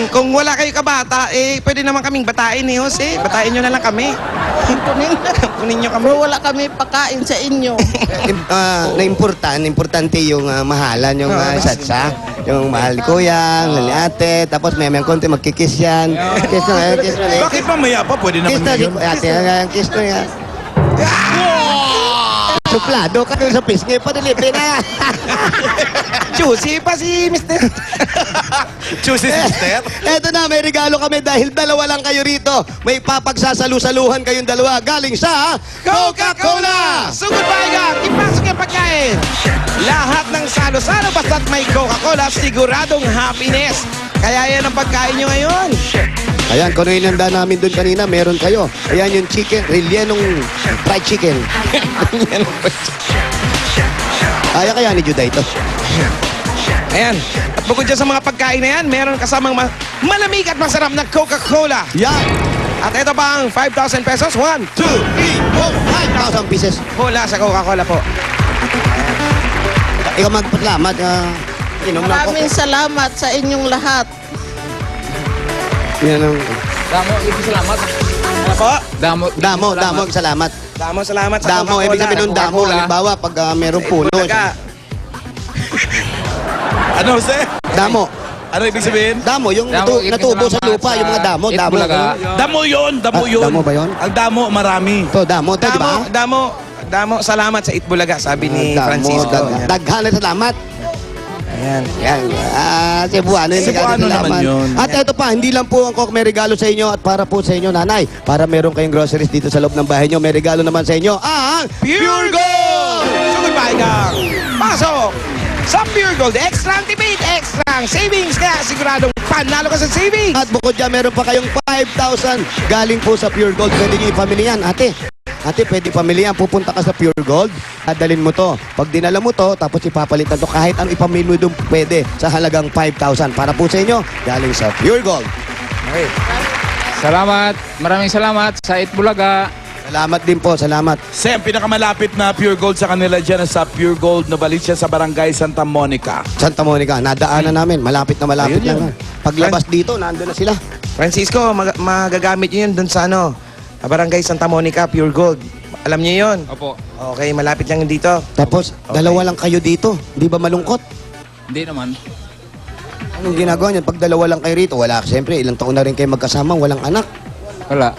Kung wala kayo kabata, eh, pwede naman kaming batain eh, Jose. Batain nyo na lang kami. Kunin nyo kami. Pero wala kami pakain sa inyo. Importante yung mahalan, yung satsa. Yung mahal ko yan, lali ate. Tapos may konti magkikis yan. Kiss na, kiss na. Bakit mamaya pa? Pwede Kiss naman na, yun. ate, kiss na yan. Suplado ka dun sa pisngi, padalipin na. Juicy pa si Mr. Choose sister. Eto na, may regalo kami dahil dalawa lang kayo rito. May papagsasalu-saluhan kayong dalawa galing sa Coca-Cola! Sugod ba ka? Ipasok yung pagkain. Lahat ng salo-salo basta't may Coca-Cola, siguradong happiness. Kaya yan ang pagkain nyo ngayon. Ayan, kung ano yung handa namin doon kanina, meron kayo. Ayan yung chicken, rellenong fried chicken. Kaya ni Juday ito. Ayan. At bukod dyan sa mga pagkain na yan, meron kasamang malamig at masarap na Coca-Cola. Yan! At ito pa ang 5,000 pesos. 1, 2, 5,000 pieces. Cola sa Coca-Cola po. Ikaw magpasalamat. Inom na ako. Maraming salamat sa inyong lahat. Yan ang... Damo, ibig salamat. Ano po? Damo, Damo, salamat. Damo, salamat sa Damo, Coca-Cola. ibig sabihin ng damo. Coca-Cola. Halimbawa, pag merong puno. Bulaga. Ano, Jose? Damo. Ano ibig sabihin? Damo, yung Damo, ibig natubo sa salamat lupa, sa yung mga damo. Damo. Itbulaga. Damo yun, damo Ah, yun. damo ba yun? Ang damo, marami. Ito, damo. Ito, di ba? Damo, salamat sa Itbulaga, sabi ni Francisco. Ayan. Daghan na salamat. Ayan. Yan. Cebuano yung Cebuano naman yun. At ito pa, hindi lang po ang Coke may regalo sa inyo at para po sa inyo, nanay. Para meron kayong groceries dito sa loob ng bahay nyo, may regalo naman sa inyo ang Pure Gold! Sugod ba ka? Pasok! Sa Pure Gold, extra antibate, extra ang savings. Kaya siguradong panalo ka sa savings. At bukod dyan, meron pa kayong 5,000 galing po sa Pure Gold. Pwede nyo ipamili yan, ate. Ate, pwede pamili yan. Pupunta ka sa Pure Gold, dadalhin mo to. Pag dinala mo to, tapos ipapalitan to. Kahit ano ipamili mo doon, pwede. Sa halagang 5,000. Para po sa inyo, galing sa Pure Gold. Okay. Salamat. Maraming salamat sa Itbulaga. Salamat din po, salamat. Sem, pinakamalapit na Pure Gold sa kanila dyan sa Pure Gold Novalicia sa Barangay Santa Monica. Santa Monica, nadaanan namin. Malapit na malapit Ayun na. Paglabas dito, nandun na sila. Francisco, magagamit nyo yun dun sa Barangay Santa Monica, Pure Gold. Alam nyo yun? Opo. Okay, malapit lang yun dito. Tapos, dalawa lang kayo dito. Di ba malungkot? Hindi naman. Anong ginagawa niyan? Pag dalawa lang kayo rito, wala. Siyempre, ilang taon na rin kayo magkasama, walang anak. Wala.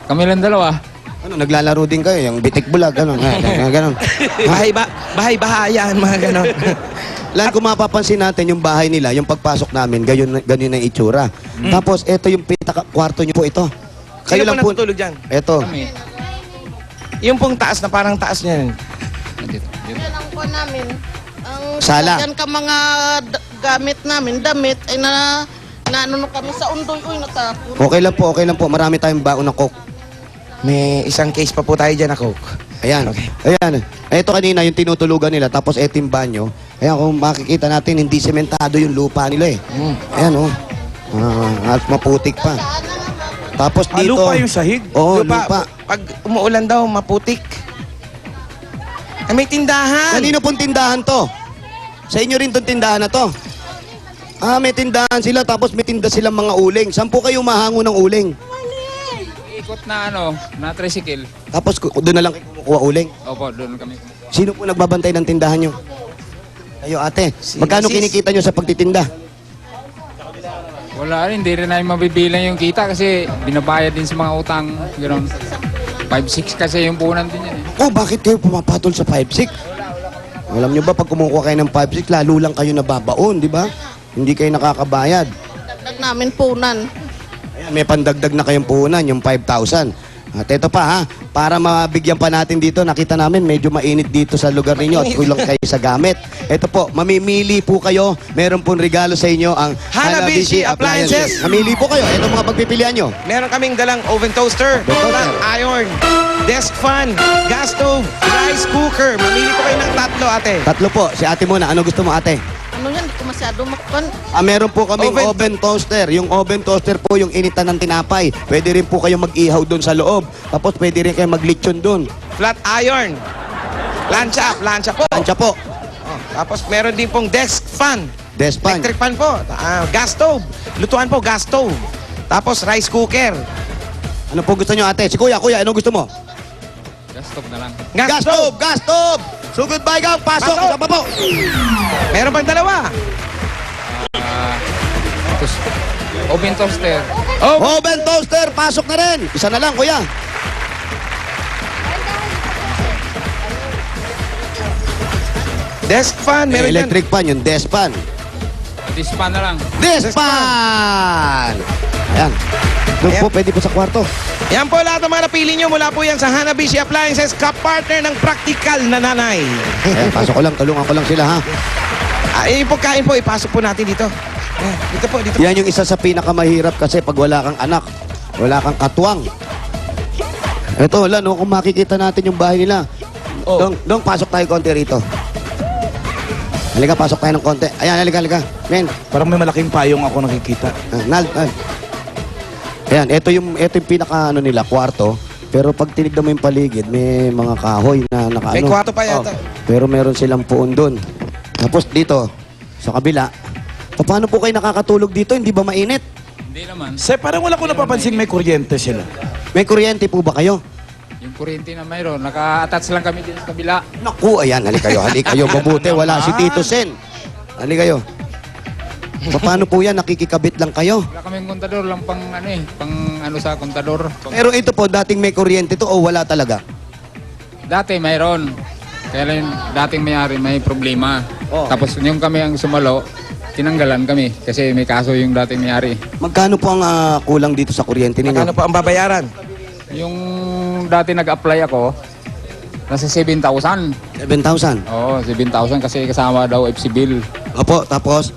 Kami lang dalawa. Ano, naglalaro din kayo, yung bitik bulag, gano'n. Gano'n. Bahay-bahayan, mga ganon. Lan, kung mapapansin natin yung bahay nila, yung pagpasok namin, ganyan ang itsura. Tapos, eto yung kwarto niyo po ito. Sino po natutulog dyan? Eto. Kami. Yung pong taas na parang taas niyan. Dito. Yan ang po namin. Ang Sala. Yan ka mga gamit namin, damit, ay ano kami sa undoy. Uy, natapon. Okay lang po. Marami tayong baon ng Coke. May isang case pa po tayo dyan na Coke. Ayan. Okay. Ayan. Ito kanina yung tinutulugan nila, tapos eto yung banyo. Ayan, kung makikita natin, hindi sementado yung lupa nila eh. Ayan, oh. At maputik pa. Tapos dito... Lupa yung sahig? Oo, lupa. Pag umuulan daw, maputik. Ay, may tindahan. Kanino pong tindahan to? Sa inyo rin tong tindahan na to? May tindahan sila, tapos may tinda silang mga uling. Saan po kayo mahango ng uling? Ikot na na tricycle. Tapos doon na lang kayo kumukuha uling. Opo, doon kami kumukuha. Sino po nagbabantay ng tindahan nyo? Kayo ate, magkano sis. kinikita nyo sa pagtitinda? Wala rin, hindi rin namin mabibilang yung kita kasi binabayad din sa mga utang. Gano'n. 5-6 kasi yung punan din yan eh. Oh, bakit kayo pumapatol sa 5-6? Alam nyo ba, pag kumukuha kayo ng 5-6, lalo lang kayo nababaon, di ba? Hindi kayo nakakabayad. Dagdag namin punan. Ayan, may pandagdag na kayong puhunan, yung 5,000. At ito pa ha, para mabigyan pa natin dito, nakita namin medyo mainit dito sa lugar ninyo at kulang kayo sa gamit. Ito po, mamimili po kayo, meron pong regalo sa inyo ang Hanabishi Appliances. Mamili po kayo, ito mga pagpipilian nyo. Meron kaming dalang oven toaster, flat iron, desk fan, gas stove, rice cooker. Mamili po kayo ng tatlo, ate. Tatlo po, si ate muna, ano gusto mo ate? Ano yan, hindi ko masyado makpan. Meron po kaming Oven- oven toaster. Yung oven toaster po, yung initan ng tinapay. Pwede rin po kayo mag-ihaw doon sa loob. Tapos pwede rin kayo mag-lechon doon. Flat iron. Plancha po. Plancha po. Oh, tapos meron din pong desk fan. Despan. Electric pan po. Gas stove. Lutuan po, gas stove. Tapos rice cooker. Ano po gusto nyo, ate? Si kuya, anong gusto mo? Just stop na lang. Gas stove! Gas stove! So goodbye, gang. Pasok! Pasok! Isa pa po! Meron pang dalawa. Oven toaster. Oven toaster! Pasok na rin! Isa na lang, kuya. Desk fan, meron dyan. Electric pan, yung Despan. Dispan na lang. Despan! Ayan. Doon po, pwede po sa kwarto. Yan po lahat ng mga napili nyo. Mula po yan sa Hanabishi Appliances, kapartner ng practical na nanay. Ayan, pasok ko lang. Tulungan ko lang sila, ha? Yung pagkain po, ipasok po natin dito. Ayan, dito po, dito. Yan yung isa sa pinakamahirap kasi pag wala kang anak, wala kang katuwang. Ito, wala, no? Kung makikita natin yung bahay nila. Oh. Dong, pasok tayo konti rito. Halika, pasok tayo ng konti. Ayan, halika. Men, Parang may malaking payong ako nakikita. Nal. Ayan, ito yung pinaka nila, kwarto. Pero pag tinignan mo yung paligid, may mga kahoy na nakaano. May kwarto pa yata. Pero meron silang puon doon. Tapos dito, sa kabila, paano po kayo nakakatulog dito? Hindi ba mainit? Hindi naman. Parang wala ko napapansin may kuryente sila. May kuryente po ba kayo? Yung kuryente na mayroon, naka-attach lang kami din sa kabila. Naku, ayan, halika kayo. Mabuti, wala si Tito Sen. Halika kayo. Paano po yan? Nakikikabit lang kayo? Wala kaming kontador lang pang sa kontador. Pero ito po, dating may kuryente to o wala talaga? Dati mayroon. Kaya lang yung dating may-ari may problema. Oh. Tapos yung kami ang sumalo, tinanggalan kami kasi may kaso yung dating may-ari. Magkano po ang kulang dito sa kuryente ninyo? Ano po ang babayaran? Yung dati nag-apply ako, nasa 7,000. 7,000. Oo, 7,000 kasi kasama daw FC bill. Opo, tapos?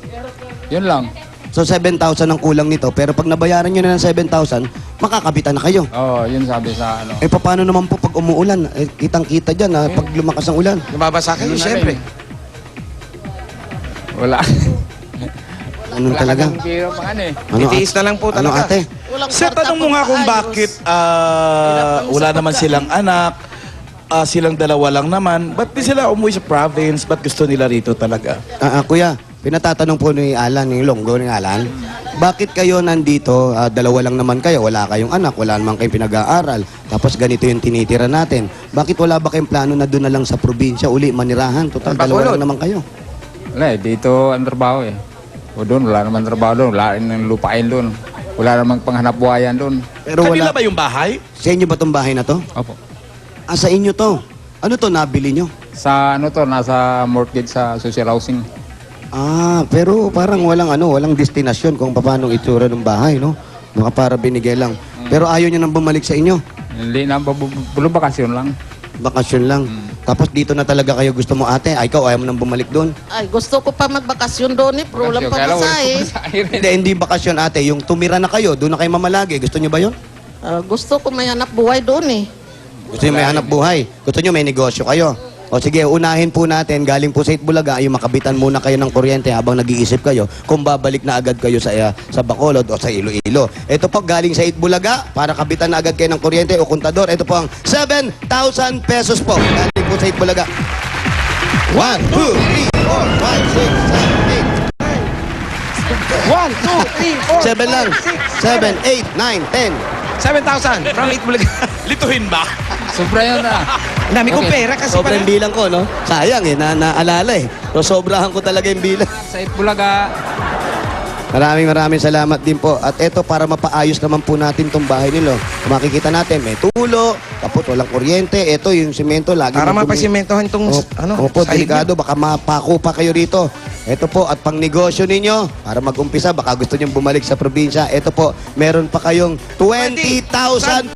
Yun lang. So 7,000 ang kulang nito. Pero pag nabayaran nyo na ng 7,000, makakabitan na kayo. Oo, yun sabi sa ano. Eh paano naman po pag umuulan? Eh, kitang-kita dyan pag lumakas ang ulan. Lumabasa kayo, Yun na siyempre. rin. Wala. Anong talaga? Wala kang biro pang ano eh. Titiis na lang po Ano talaga. ate? Walang Sir, kwarta tanong mo pang nga kung maayos. bakit Hirap wala kami sa naman pagkain. silang anak, silang dalawa lang naman. Ba't di sila umuwi sa province? Ba't gusto nila rito talaga? Kuya, pinatatanong po ni Alan, ni Longgo ni Alan, bakit kayo nandito, dalawa lang naman kayo, wala kayong anak, wala naman kayong pinag-aaral, tapos ganito yung tinitira natin. Bakit wala ba kayong plano na doon na lang sa probinsya uli manirahan? Total, dalawa Bacolod. lang naman kayo. Wala eh, dito ang trabaho eh. O doon, wala naman trabaho doon. Wala rin ng lupain doon. Wala namang panghanap buhayan doon. Pero Kanila wala, ba yung bahay? sa inyo ba itong bahay na to? Opo. Sa inyo to. Ano to, nabili nyo? Sa ano to, nasa mortgage sa social housing. Pero parang walang destinasyon kung paano itsura ng bahay, no? Baka para binigay lang. Pero ayaw nyo nang bumalik sa inyo. Hindi na, bulo bakasyon lang. Bakasyon lang. Tapos dito na talaga kayo gusto mo, ate. Ikaw, ayaw mo nang bumalik doon. Ay, gusto ko pa magbakasyon doon eh. Pero walang Kaya lang, wala pamasahe. pamasahe rin. Hindi bakasyon, ate. Yung tumira na kayo, doon na kayo mamalagi. Gusto nyo ba yun? Gusto ko may hanap buhay doon eh. Gusto nyo may hanap buhay? Gusto nyo may negosyo kayo? O sige, unahin po natin, galing po sa Itbulaga, yung makabitan muna kayo ng kuryente habang nag-iisip kayo kung babalik na agad kayo sa Bacolod o sa Iloilo. Ito po, galing sa Itbulaga, para kabitan na agad kayo ng kuryente o kontador, ito po ang 7,000 pesos po. Galing po sa Itbulaga. 1, 2, 3, 4, 5, 6, 7, 1, 2, 3, 4, 8. 7 lang. 7, 8, 9, 10. 7,000 from Itbulaga. Lituhin ba? Sobra yun na. Dami kong Okay. pera kasi Sobrang pala. bilang ko, no? Sayang naalala eh. So, sobrahan ko talaga yung bilang. Sa Itbulaga, Maraming salamat din po. At eto, para mapaayos naman po natin tong bahay nilo. Kung makikita natin, may tulo, tapos walang kuryente. Eto, yung simento, lagi Para magdumi. mapasimentohan itong Opo, sahig delikado. Baka mapako pa kayo rito. Eto po, at pang negosyo ninyo, para mag-umpisa, baka gusto nyo bumalik sa probinsya. Eto po, meron pa kayong 20,000